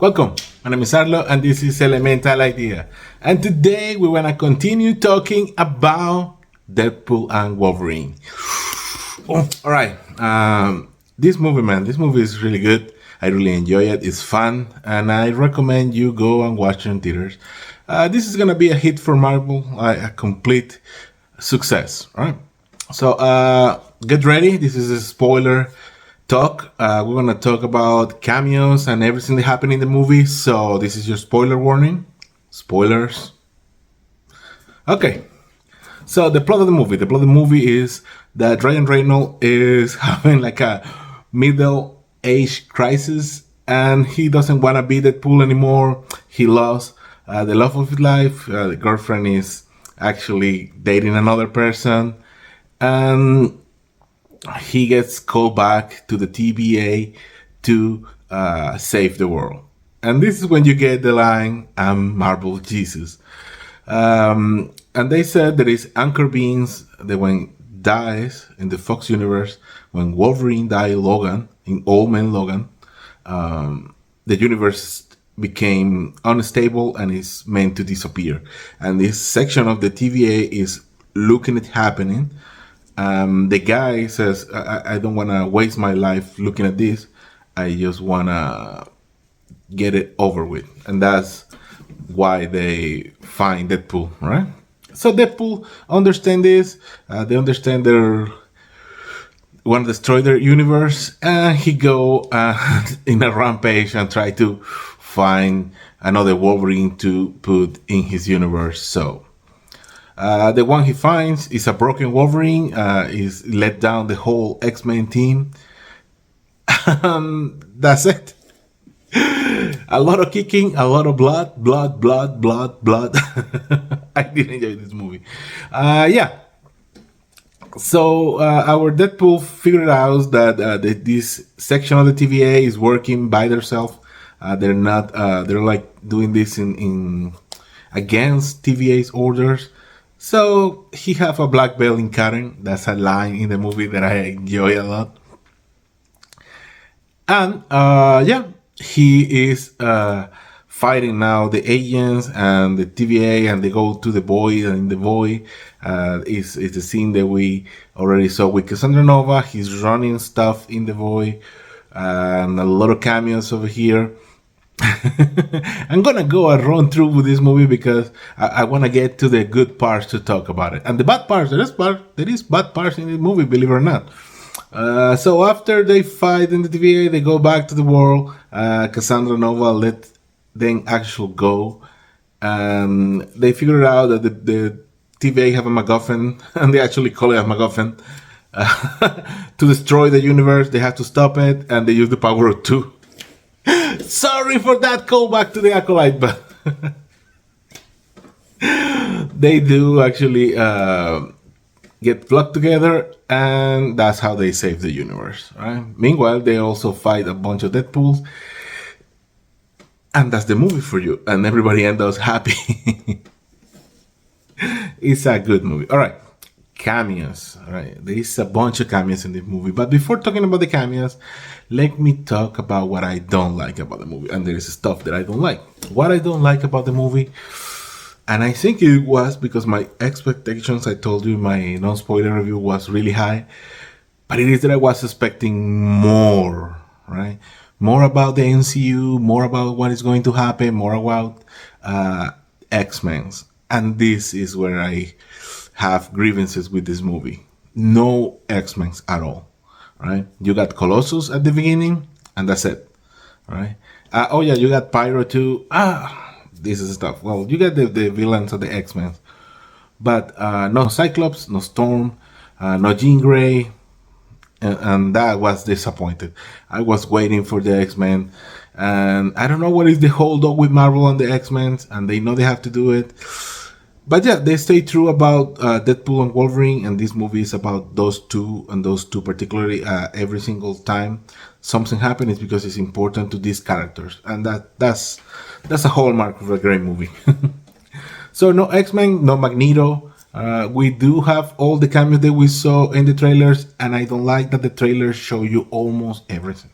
Welcome. My name is Arlo, and this is Elemental Idea. And today we want to continue talking about Deadpool and Wolverine. Oh, all right. This movie, man, this movie is really good. I really enjoy it. It's fun, and I recommend you go and watch it in theaters. This is gonna be a hit for Marvel, a complete success. All right. So get ready. This is a spoiler talk. We're gonna talk about cameos and everything that happened in the movie. So this is your spoiler warning. Spoilers. Okay. So the plot of the movie. The plot of the movie is that Ryan Reynolds is having like a middle age crisis, and he doesn't want to be Deadpool anymore. He lost the love of his life. The girlfriend is actually dating another person, and he gets called back to the TVA to save the world. And this is when you get the line, "I'm Marvel Jesus." And they said there is anchor beings that when dies in the Fox universe, when Wolverine died Logan, in Old Man Logan, the universe became unstable and is meant to disappear. And this section of the TVA is looking at happening. The guy says, I don't want to waste my life looking at this. I just want to get it over with. And that's why they find Deadpool, right? So Deadpool understand this. They understand they want to destroy their universe. And he go in a rampage and try to find another Wolverine to put in his universe. So the one he finds is a broken Wolverine. Is let down the whole X-Men team. That's it. A lot of kicking, a lot of blood. I did enjoy this movie. Yeah. So our Deadpool figured out that this section of the TVA is working by themselves. They're not. They're like doing this in against TVA's orders. So he have a black belt in Karen. That's a line in the movie that I enjoy a lot. And yeah, he is fighting now the agents and the TVA, and they go to the void. And in the void is the scene that we already saw with Cassandra Nova. He's running stuff in the void, and a lot of cameos over here. I'm gonna go and run through with this movie because I want to get to the good parts to talk about it, and the bad parts. There is bad parts in the movie, believe it or not. So after they fight in the TVA, they go back to the world. Cassandra Nova let them actually go, and they figure out that the TVA have a MacGuffin, and they actually call it a MacGuffin to destroy the universe. They have to stop it, and they use the power of two. Sorry for that callback to the Acolyte, but they do actually get plugged together, and that's how they save the universe. Right? Meanwhile, they also fight a bunch of Deadpools, and that's the movie for you, and everybody ends up happy. It's a good movie. All right. Cameos. All right. There is a bunch of cameos in the movie. But before talking about the cameos, let me talk about what I don't like about the movie. And there is stuff that I don't like. What I don't like about the movie, and I think it was because my expectations, I told you my non-spoiler review was really high. But it is that I was expecting more, right? More about the MCU, more about what is going to happen, more about X-Men. And this is where I have grievances with this movie. No X-Men at all, right? You got Colossus at the beginning, and that's it, right? Oh yeah, you got Pyro too. This is stuff. Well, you got the villains of the X-Men, but no Cyclops, no Storm, no Jean Grey, and that was disappointed. I was waiting for the X-Men, and I don't know what is the hold up with Marvel on the X-Men, and they know they have to do it. But yeah, they stay true about Deadpool and Wolverine, and this movie is about those two, and those two particularly. Every single time something happens, it's because it's important to these characters, and that's a hallmark of a great movie. So no X-Men, no Magneto. We do have all the cameos that we saw in the trailers, and I don't like that the trailers show you almost everything.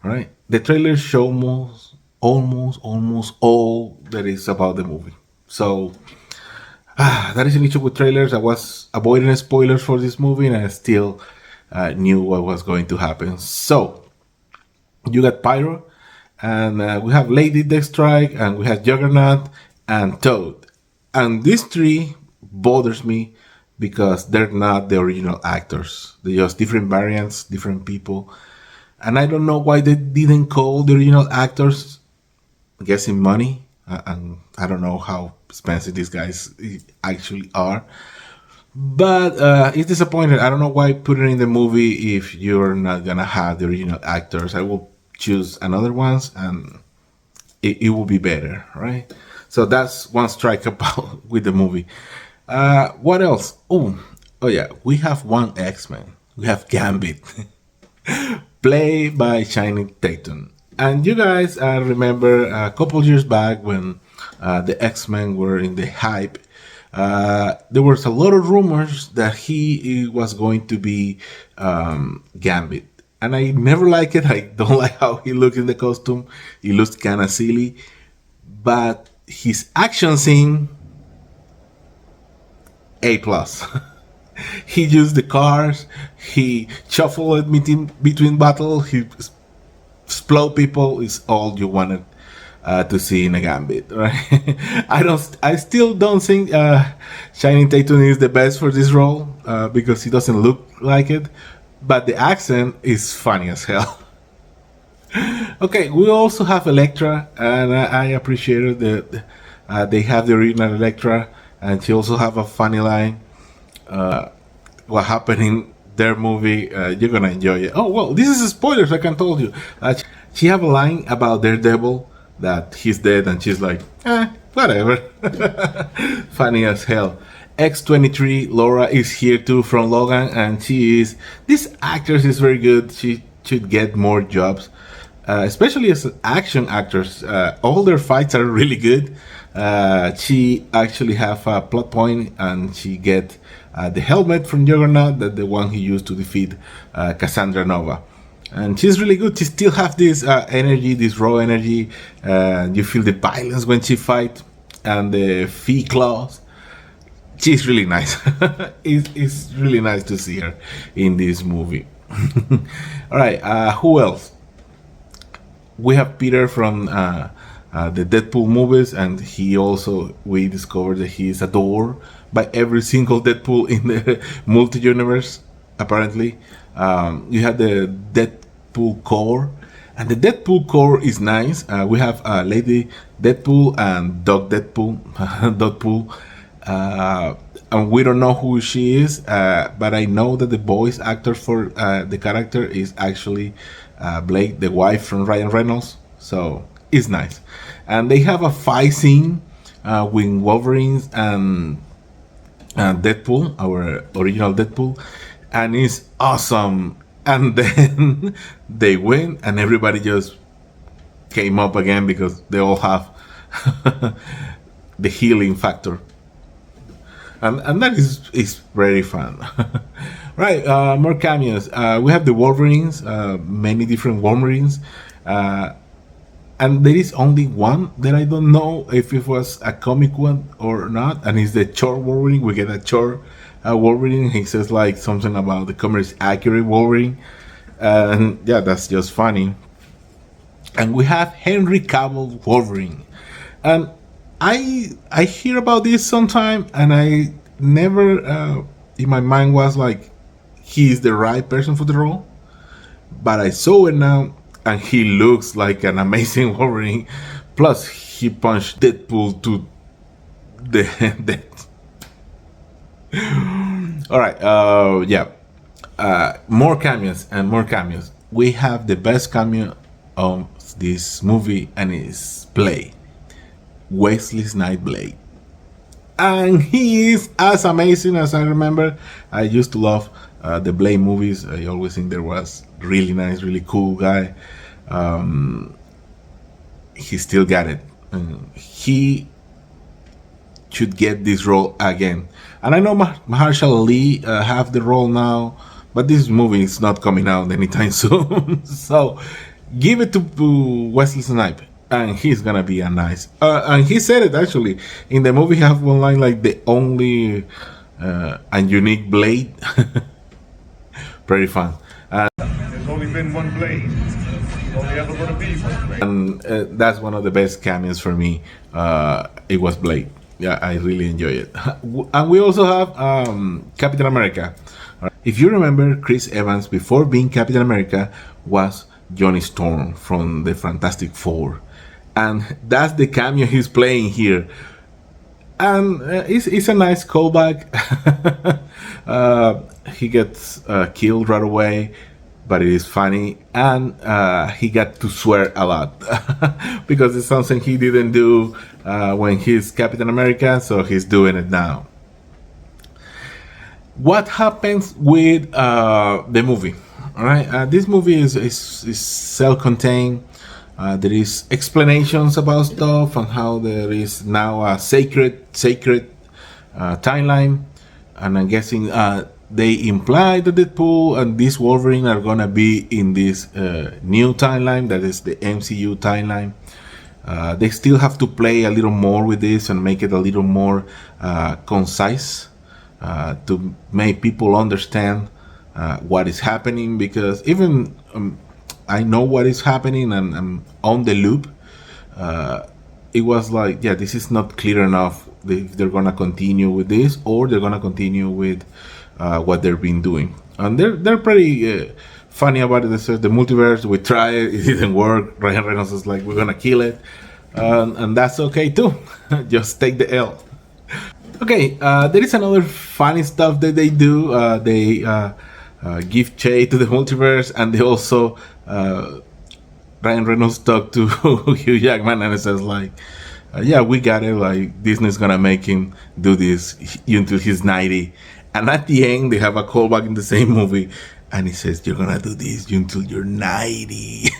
Right? The trailers show almost all that is about the movie. So that is an issue with trailers. I was avoiding spoilers for this movie, and I still knew what was going to happen. So you got Pyro, and we have Lady Deathstrike, and we have Juggernaut and Toad. And these three bothers me because they're not the original actors. They're just different variants, different people. And I don't know why they didn't call the original actors. I'm guessing money. And I don't know how expensive these guys actually are. But it's disappointing. I don't know why put it in the movie if you're not gonna have the original actors. I will choose another ones, and it will be better, right? So that's one strike about with the movie. What else? Oh yeah, we have one X-Men. We have Gambit, played by Channing Tatum. And you guys remember a couple years back when the X-Men were in the hype. There was a lot of rumors that he was going to be Gambit, and I never like it. I don't like how he looks in the costume. He looks kind of silly, but his action scene, A plus. He used the cars. He shuffled between battles. He explode people. Is all you wanted to see in a Gambit, right? I still don't think Channing Tatum is the best for this role because he doesn't look like it, but the accent is funny as hell. Okay, we also have Elektra, and I appreciated that they have the original Elektra, and she also have a funny line. What happened in their movie? You're gonna enjoy it. Oh well, this is spoilers. I can told you. She have a line about Daredevil that he's dead, and she's like, whatever. Funny as hell. X-23 Laura is here too from Logan, and this actress is very good. She should get more jobs, especially as action actors. All their fights are really good. She actually have a plot point, and she get the helmet from Juggernaut, that the one he used to defeat Cassandra Nova. And she's really good. She still have this energy, this raw energy. You feel the violence when she fight, and the fee claws. She's really nice. It's really nice to see her in this movie. All right, who else? We have Peter from the Deadpool movies, and we discovered that he is adored by every single Deadpool in the multi-universe, apparently. You have the Deadpool core, and the Deadpool core is nice. We have Lady Deadpool and Doc Deadpool, Deadpool, and we don't know who she is, but I know that the voice actor for the character is actually Blake, the wife from Ryan Reynolds. So it's nice, and they have a fight scene with Wolverines and Deadpool, our original Deadpool, and it's awesome. And then they win, and everybody just came up again because they all have the healing factor, and that is very fun. Right, more cameos. We have the Wolverines, many different Wolverines, and there is only one that I don't know if it was a comic one or not, and it's the Chor Wolverine. We get a Chor Wolverine. He says like something about the comics accurate Wolverine, and yeah, that's just funny. And we have Henry Cavill Wolverine, and I hear about this sometime, and I never in my mind was like he's the right person for the role, but I saw it now, and he looks like an amazing Wolverine. Plus, he punched Deadpool to the death. All right, yeah, more cameos and more cameos. We have the best cameo of this movie, and it's Blade, Wesley Snipes Blade, and he is as amazing as I remember. I used to love the Blade movies. I always think there was really nice, really cool guy. He still got it. He should get this role again. And I know Mahershala Ali have the role now, but this movie is not coming out anytime soon. So give it to Wesley Snipes. and he's gonna be a nice. And he said it actually in the movie. Have one line like the only and unique blade. Pretty fun. There's only been one blade. There's only ever going to be one blade. And that's one of the best cameos for me. It was Blade. Yeah, I really enjoy it. And we also have Captain America. If you remember, Chris Evans before being Captain America was Johnny Storm from the Fantastic Four, and that's the cameo he's playing here. And it's a nice callback. He gets killed right away, but it is funny, and he got to swear a lot because it's something he didn't do when he's Captain America, so he's doing it now. What happens with the movie? All right, this movie is self-contained. There is explanations about stuff and how there is now a sacred timeline, and I'm guessing they imply that Deadpool and this Wolverine are gonna be in this new timeline, that is the MCU timeline. They still have to play a little more with this and make it a little more concise to make people understand what is happening, because even I know what is happening and I'm on the loop. It was like, yeah, this is not clear enough if they're gonna continue with this or they're gonna continue with what they've been doing. And they're pretty funny about it. They said the multiverse, we tried it didn't work. Ryan Reynolds is like, we're gonna kill it, and that's okay too. Just take the L. Okay, there is another funny stuff that they do. They give shade to the multiverse, and they also Ryan Reynolds talked to Hugh Jackman, and it says like, "Yeah, we got it. Like Disney's gonna make him do this until he's 90." And at the end, they have a callback in the same movie, and he says, "You're gonna do this until you're 90."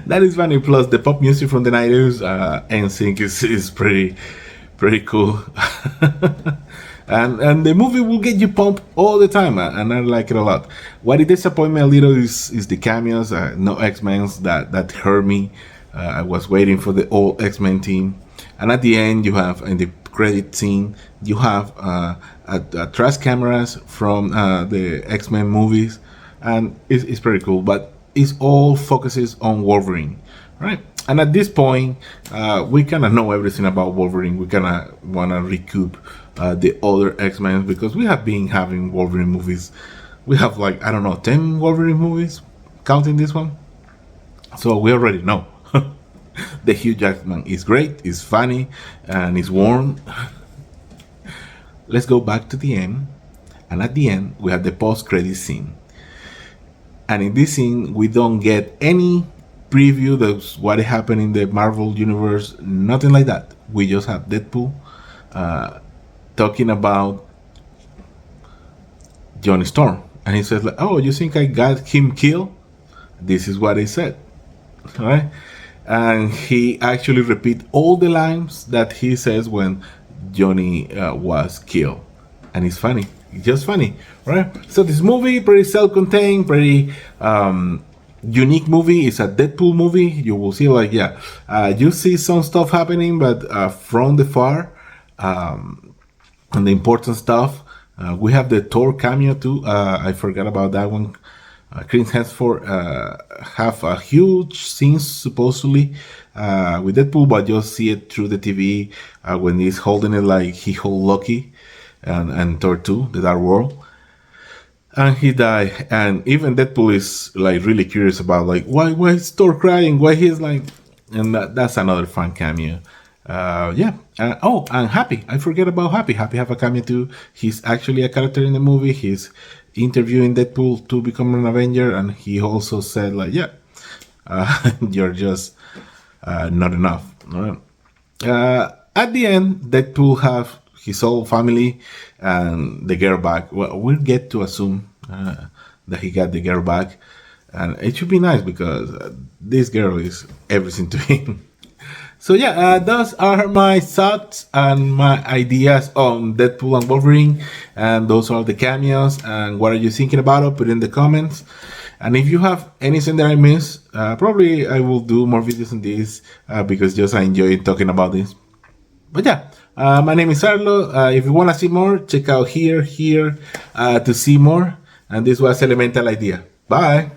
That is funny. Plus, the pop music from the 90s, NSYNC is pretty cool. And the movie will get you pumped all the time, and I like it a lot. What it disappointed me a little is the cameos. No X-Men, that hurt me. I was waiting for the old X-Men team, and at the end you have in the credit scene you have trash cameras from the X-Men movies, and it's pretty cool. But it all focuses on Wolverine, right? And at this point, we kind of know everything about Wolverine. We kind of want to recoup the other X-Men, because we have been having Wolverine movies. We have like, I don't know, 10 Wolverine movies, counting this one. So we already know. The Hugh Jackman is great, is funny, and is warm. Let's go back to the end. And at the end, we have the post-credit scene. And in this scene, we don't get any preview of what happened in the Marvel universe, nothing like that. We just have Deadpool talking about Johnny Storm, and he says like, "Oh, you think I got him killed?" This is what he said, all right? And he actually repeat all the lines that he says when Johnny was killed, and it's funny. It's just funny, right? So this movie pretty self-contained, pretty unique movie. It's a Deadpool movie. You will see like, yeah, you see some stuff happening, but from the far. And the important stuff, we have the Thor cameo too. I forgot about that one. Chris Hemsworth have a huge scene supposedly with Deadpool, but you'll see it through the TV when he's holding it like he hold Loki and Thor 2, the Dark World. And he died. And even Deadpool is like really curious about like, why is Thor crying? Why he's like, and that's another fun cameo. Yeah. And Happy. I forget about Happy. Happy have a cameo too. He's actually a character in the movie. He's interviewing Deadpool to become an Avenger, and he also said like, yeah, you're just not enough. Right? At the end, Deadpool have his whole family and the girl back. Well, we'll get to assume that he got the girl back, and it should be nice because this girl is everything to him. So yeah, those are my thoughts and my ideas on Deadpool and Wolverine, and those are the cameos. And what are you thinking about it? Put in the comments. And if you have anything that I missed, probably I will do more videos on this because just I enjoy talking about this. But yeah, my name is Arlo. If you want to see more, check out here to see more. And this was Elemental Idea. Bye.